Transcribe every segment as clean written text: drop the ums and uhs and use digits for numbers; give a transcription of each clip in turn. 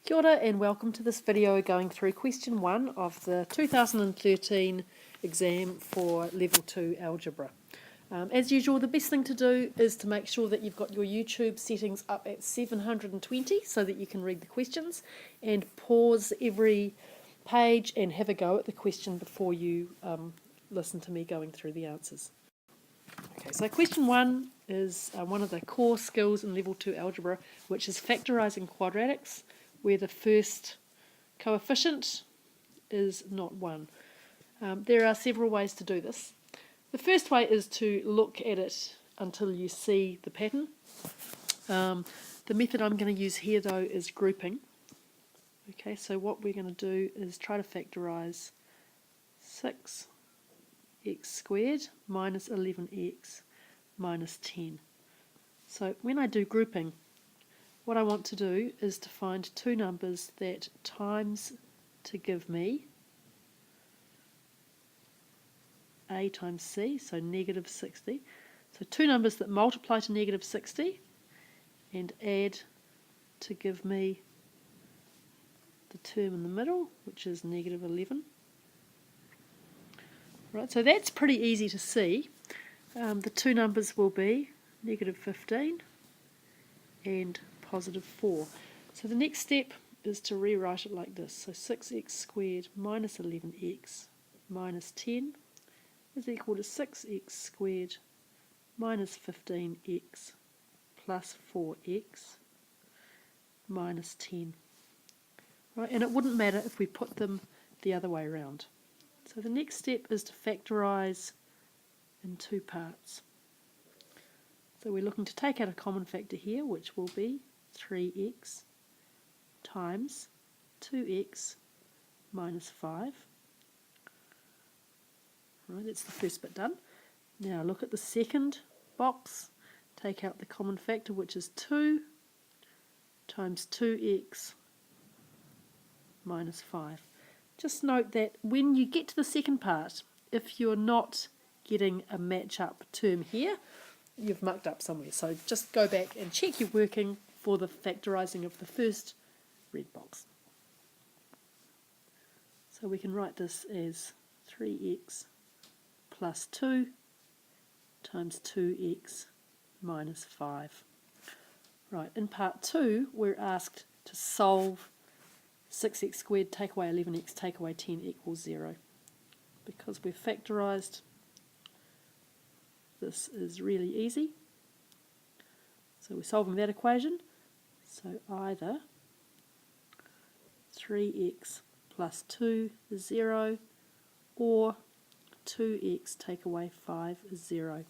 Kia ora and welcome to this video going through question 1 of the 2013 exam for level 2 algebra. As usual, the best thing to do is to make sure that you've got your YouTube settings up at 720 so that you can read the questions, and pause every page and have a go at the question before you listen to me going through the answers. Okay, so question 1 is one of the core skills in level 2 algebra, which is factorising quadratics, where the first coefficient is not 1. There are several ways to do this. The first way is to look at it until you see the pattern. The method I'm going to use here though is grouping. Okay, so what we're going to do is try to factorise 6x squared minus 11x minus 10. So when I do grouping, what I want to do is to find two numbers that times to give me a times c, so negative 60. So two numbers that multiply to negative 60 and add to give me the term in the middle, which is negative 11. Right, so that's pretty easy to see. The two numbers will be negative 15 and positive 4. So the next step is to rewrite it like this. So 6x squared minus 11x minus 10 is equal to 6x squared minus 15x plus 4x minus 10. Right, and it wouldn't matter if we put them the other way around. So the next step is to factorise in two parts. So we're looking to take out a common factor here, which will be 3x times 2x minus 5. Right, that's the first bit done. Now look at the second box. Take out the common factor, which is 2 times 2x minus 5. Just note that when you get to the second part, if you're not getting a match-up term here, you've mucked up somewhere. So just go back and check your working for the factorising of the first red box. So we can write this as 3x plus 2 times 2x minus 5. Right, in part 2 we're asked to solve 6x squared take away 11x take away 10 equals 0. Because we've factorised, this is really easy. So we're solving that equation. So either 3x plus 2 is 0, or 2x take away 5 is 0.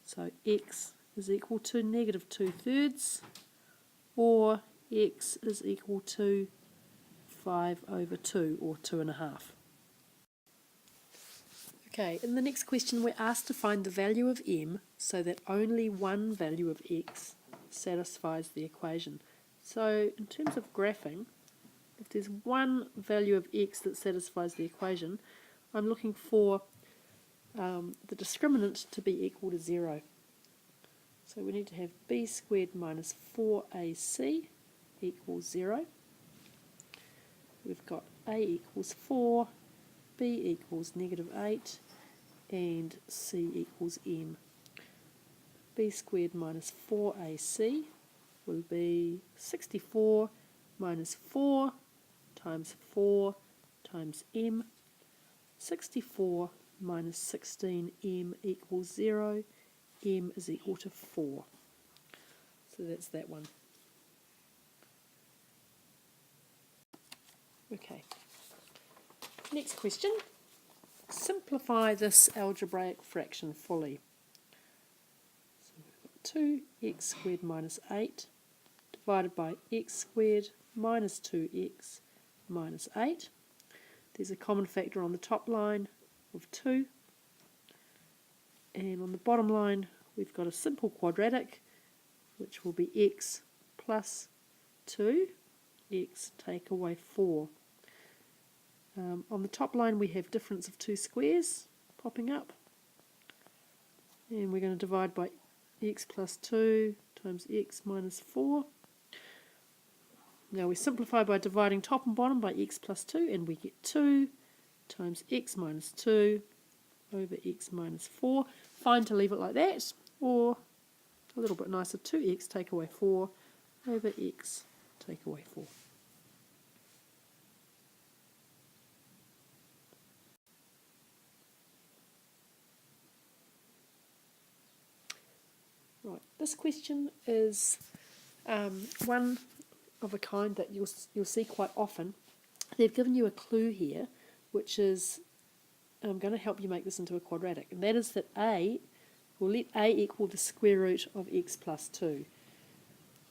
So x is equal to negative 2/3, or x is equal to 5 over 2, or 2.5. Okay, in the next question we're asked to find the value of m so that only one value of x satisfies the equation. So in terms of graphing, if there's one value of x that satisfies the equation, I'm looking for the discriminant to be equal to 0. So we need to have b squared minus 4ac equals 0. We've got a equals 4, b equals negative 8, and c equals m. b squared minus 4ac will be 64 minus 4 times 4 times m. 64 minus 16m equals 0. M is equal to 4. So that's that one. Okay. Next question. Simplify this algebraic fraction fully. So we've got 2x squared minus 8 divided by x squared minus 2x minus 8. There's a common factor on the top line of 2. And on the bottom line we've got a simple quadratic, which will be x plus 2, x take away 4. On the top line we have difference of two squares popping up, and we're going to divide by x plus 2 times x minus 4. Now we simplify by dividing top and bottom by x plus 2, and we get 2 times x minus 2 over x minus 4. Fine to leave it like that, or a little bit nicer, 2x take away 4 over x take away 4. Right, this question is one of a kind that you'll see quite often. They've given you a clue here, which is going to help you make this into a quadratic, and that is that we'll let a equal the square root of x plus 2.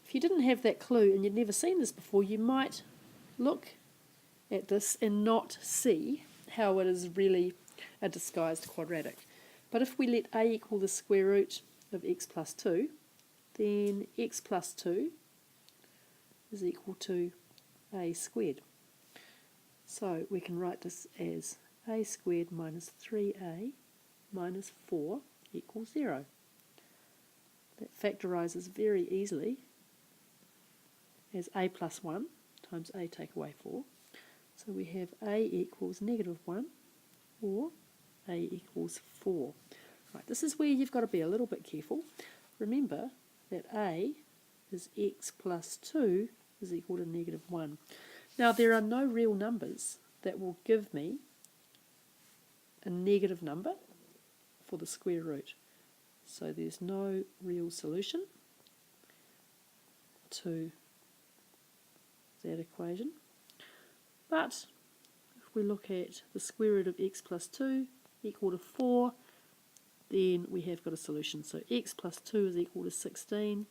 If you didn't have that clue and you'd never seen this before, you might look at this and not see how it is really a disguised quadratic. But if we let a equal the square root of x plus 2, then x plus 2 is equal to a squared. So we can write this as a squared minus 3a minus 4 equals 0. That factorizes very easily as a plus 1 times a take away 4. So we have a equals negative 1 or a equals 4. Right, this is where you've got to be a little bit careful. Remember that a is x plus 2 is equal to negative 1. Now there are no real numbers that will give me a negative number for the square root. So there's no real solution to that equation. But if we look at the square root of x plus 2 equal to 4, then we have got a solution. So x plus 2 is equal to 16,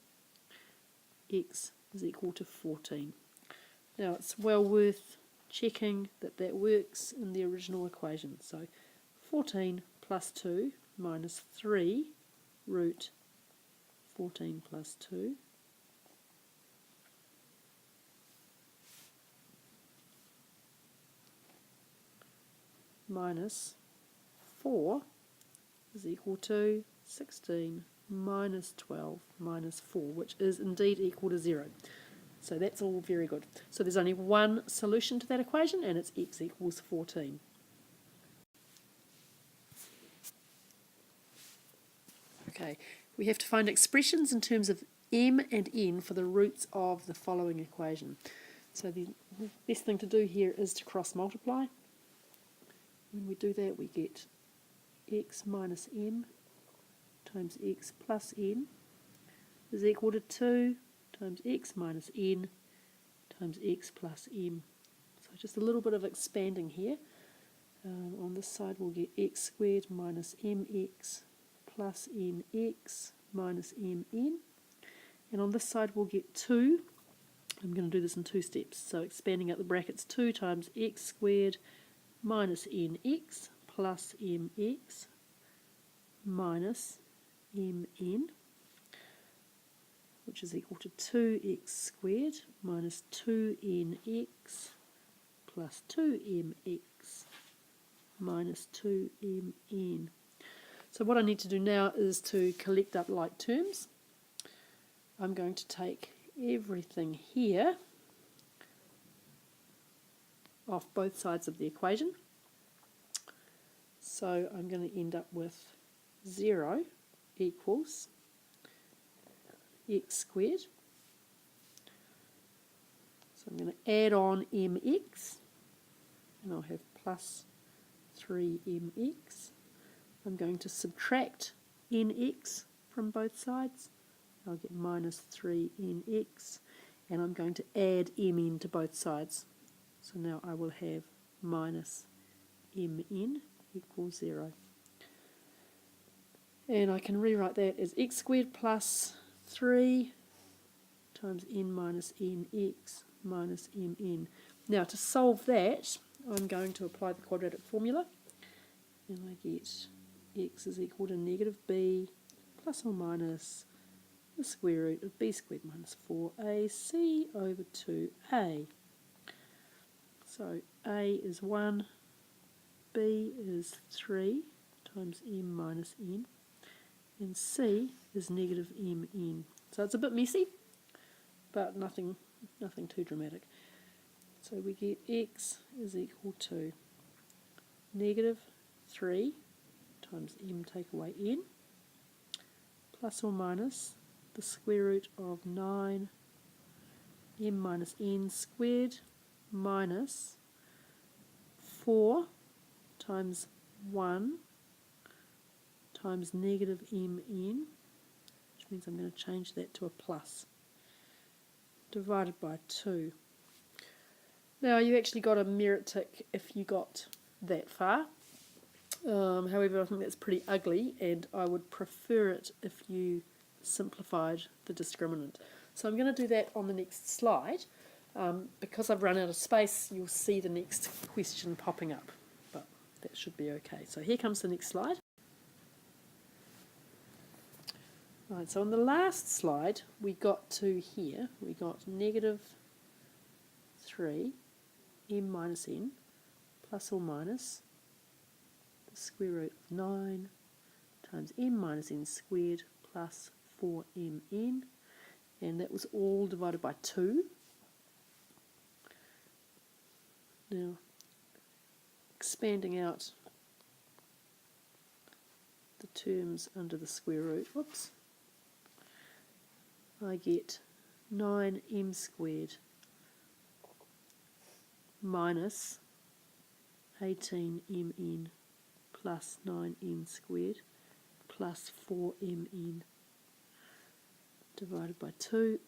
x is equal to 14. Now it's well worth checking that that works in the original equation. So 14 plus 2 minus 3 root 14 plus 2 minus 4 is equal to 16 minus 12 minus 4, which is indeed equal to 0. So that's all very good. So there's only one solution to that equation, and it's x equals 14. Okay, we have to find expressions in terms of m and n for the roots of the following equation. So the best thing to do here is to cross multiply. When we do that, we get x minus m times x plus n is equal to 2 times x minus n times x plus m. So just a little bit of expanding here. On this side we'll get x squared minus mx plus nx minus mn. And on this side we'll get 2. I'm going to do this in 2 steps. So expanding out the brackets, 2 times x squared minus nx plus mx minus mn, which is equal to 2x squared minus 2nx plus 2mx minus 2mn. So what I need to do now is to collect up like terms. I'm going to take everything here off both sides of the equation. So I'm going to end up with 0 equals x squared. So I'm going to add on mx, and I'll have plus 3mx. I'm going to subtract nx from both sides. I'll get minus 3nx, and I'm going to add mn to both sides. So now I will have minus mn equals 0. And I can rewrite that as x squared plus 3 times n minus nx minus mn. Now to solve that, I'm going to apply the quadratic formula, and I get x is equal to negative b plus or minus the square root of b squared minus 4ac over 2a. So a is 1, b is 3 times m minus n, and c is negative mn. So it's a bit messy, but nothing nothing too dramatic. So we get x is equal to negative 3 times m take away n, plus or minus the square root of 9 m minus n squared minus 4 times 1 times negative mn, which means I'm going to change that to a plus, divided by 2. Now you actually got a merit tick if you got that far. However, I think that's pretty ugly, and I would prefer it if you simplified the discriminant. So I'm going to do that on the next slide. Because I've run out of space, you'll see the next question popping up, but that should be okay. So here comes the next slide. Right, so on the last slide, we got to here. We got negative 3 m minus n plus or minus the square root of 9 times m minus n squared plus 4mn, and that was all divided by 2. Now, expanding out the terms under the square root, whoops, I get 9m squared minus 18mn plus 9n squared plus 4mn divided by 2,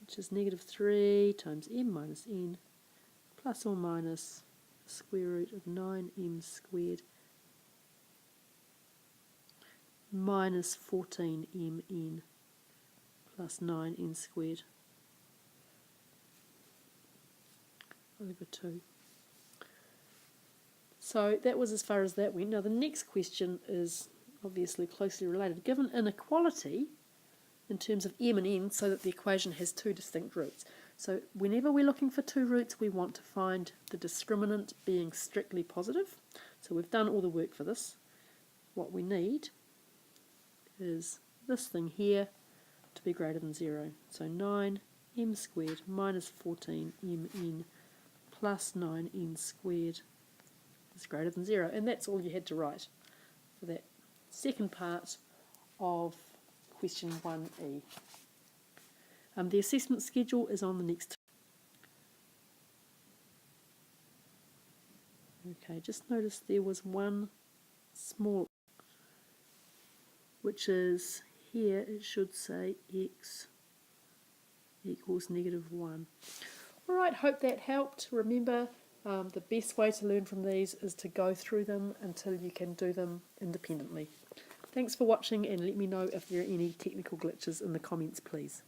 which is negative 3 times m minus n plus or minus the square root of 9m squared minus 14mn plus 9n squared over 2. So that was as far as that went. Now the next question is obviously closely related. Given inequality in terms of m and n so that the equation has two distinct roots. So whenever we're looking for two roots, we want to find the discriminant being strictly positive. So we've done all the work for this. What we need is this thing here to be greater than 0. So 9m squared minus 14mn plus 9n squared is greater than 0. And that's all you had to write for that second part of question 1e. The assessment schedule is on the next. Okay, just notice there was one small, which is here it should say x equals negative 1. Alright, hope that helped. Remember, the best way to learn from these is to go through them until you can do them independently. Thanks for watching, and let me know if there are any technical glitches in the comments, please.